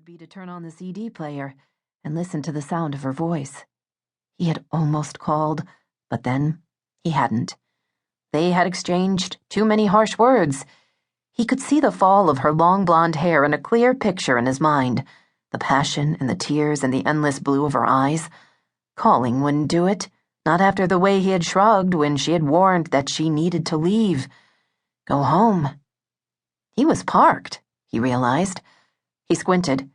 would be to turn on the CD player and listen to the sound of her voice. He had almost called, but then he hadn't. They had exchanged too many harsh words. He could see the fall of her long blonde hair in a clear picture in his mind, the passion and the tears and the endless blue of her eyes. Calling wouldn't do it, not after the way he had shrugged when she had warned that she needed to leave. Go home. He was parked, he realized. He squinted.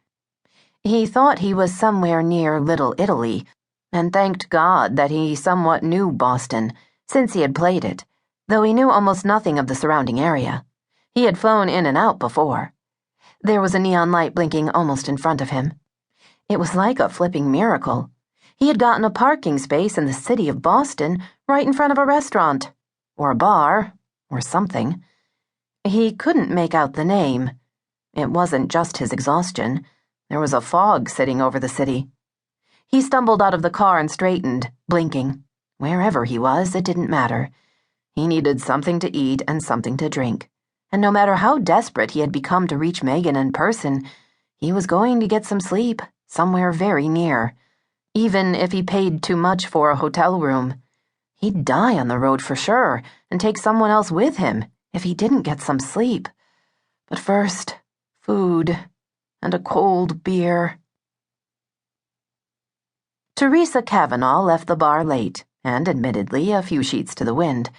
He thought he was somewhere near Little Italy, and thanked God that he somewhat knew Boston, since he had played it, though he knew almost nothing of the surrounding area. He had flown in and out before. There was a neon light blinking almost in front of him. It was like a flipping miracle. He had gotten a parking space in the city of Boston right in front of a restaurant, or a bar, or something. He couldn't make out the name. It wasn't just his exhaustion. There was a fog sitting over the city. He stumbled out of the car and straightened, blinking. Wherever he was, it didn't matter. He needed something to eat and something to drink. And no matter how desperate he had become to reach Megan in person, he was going to get some sleep somewhere very near. Even if he paid too much for a hotel room. He'd die on the road for sure and take someone else with him if he didn't get some sleep. But first, food and a cold beer. Teresa Kavanaugh left the bar late, and admittedly a few sheets to the wind.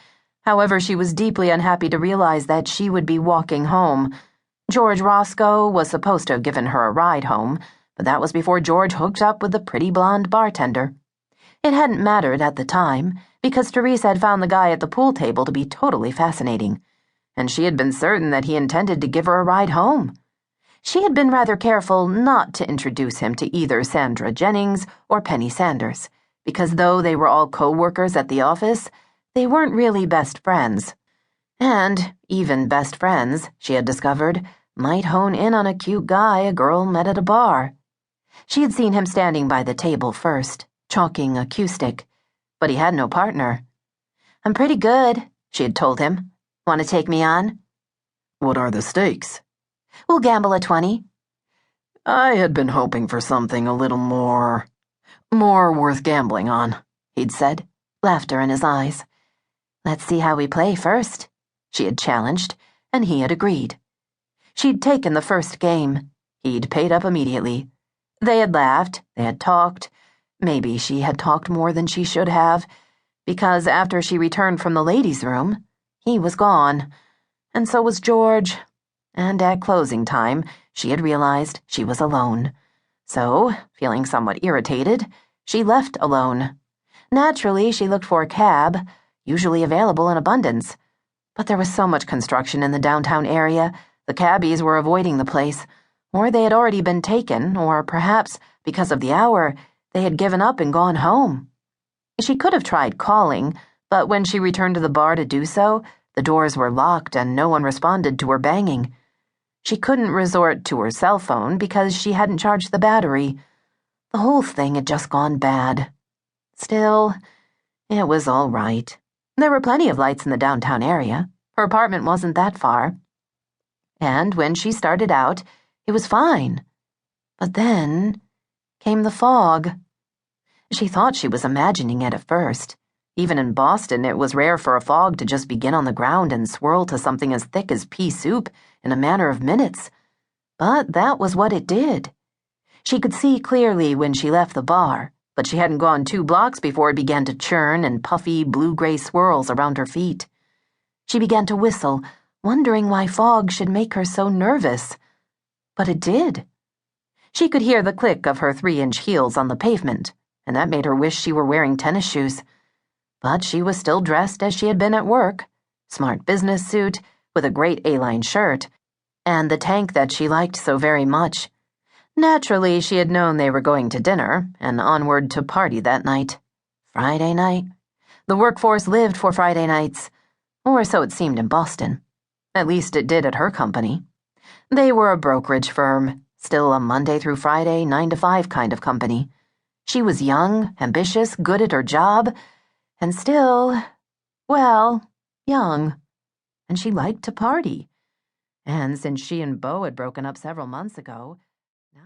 However, she was deeply unhappy to realize that she would be walking home. George Roscoe was supposed to have given her a ride home, but that was before George hooked up with the pretty blonde bartender. It hadn't mattered at the time, because Teresa had found the guy at the pool table to be totally fascinating, and she had been certain that he intended to give her a ride home. She had been rather careful not to introduce him to either Sandra Jennings or Penny Sanders, because though they were all co-workers at the office, they weren't really best friends. And even best friends, she had discovered, might hone in on a cute guy a girl met at a bar. She had seen him standing by the table first, chalking a cue stick, but he had no partner. "I'm pretty good," she had told him. "Want to take me on?" "What are the stakes?" "We'll gamble a 20. "I had been hoping for something a little more worth gambling on," he'd said, laughter in his eyes. "Let's see how we play first," she had challenged, and he had agreed. She'd taken the first game. He'd paid up immediately. They had laughed, they had talked. Maybe she had talked more than she should have, because after she returned from the ladies' room, he was gone, and so was George. And at closing time, she had realized she was alone. So, feeling somewhat irritated, she left alone. Naturally, she looked for a cab, usually available in abundance. But there was so much construction in the downtown area, the cabbies were avoiding the place, or they had already been taken, or perhaps, because of the hour, they had given up and gone home. She could have tried calling, but when she returned to the bar to do so, the doors were locked and no one responded to her banging. She couldn't resort to her cell phone because she hadn't charged the battery. The whole thing had just gone bad. Still, it was all right. There were plenty of lights in the downtown area. Her apartment wasn't that far. And when she started out, it was fine. But then came the fog. She thought she was imagining it at first. Even in Boston, it was rare for a fog to just begin on the ground and swirl to something as thick as pea soup in a matter of minutes. But that was what it did. She could see clearly when she left the bar, but she hadn't gone 2 blocks before it began to churn in puffy blue-gray swirls around her feet. She began to whistle, wondering why fog should make her so nervous. But it did. She could hear the click of her 3-inch heels on the pavement, and that made her wish she were wearing tennis shoes. But she was still dressed as she had been at work, smart business suit with a great A-line shirt, and the tank that she liked so very much. Naturally, she had known they were going to dinner and onward to party that night. Friday night. The workforce lived for Friday nights, or so it seemed in Boston. At least it did at her company. They were a brokerage firm, still a Monday through Friday, 9 to 5 kind of company. She was young, ambitious, good at her job, and still, well, young. And she liked to party. And since she and Beau had broken up several months ago,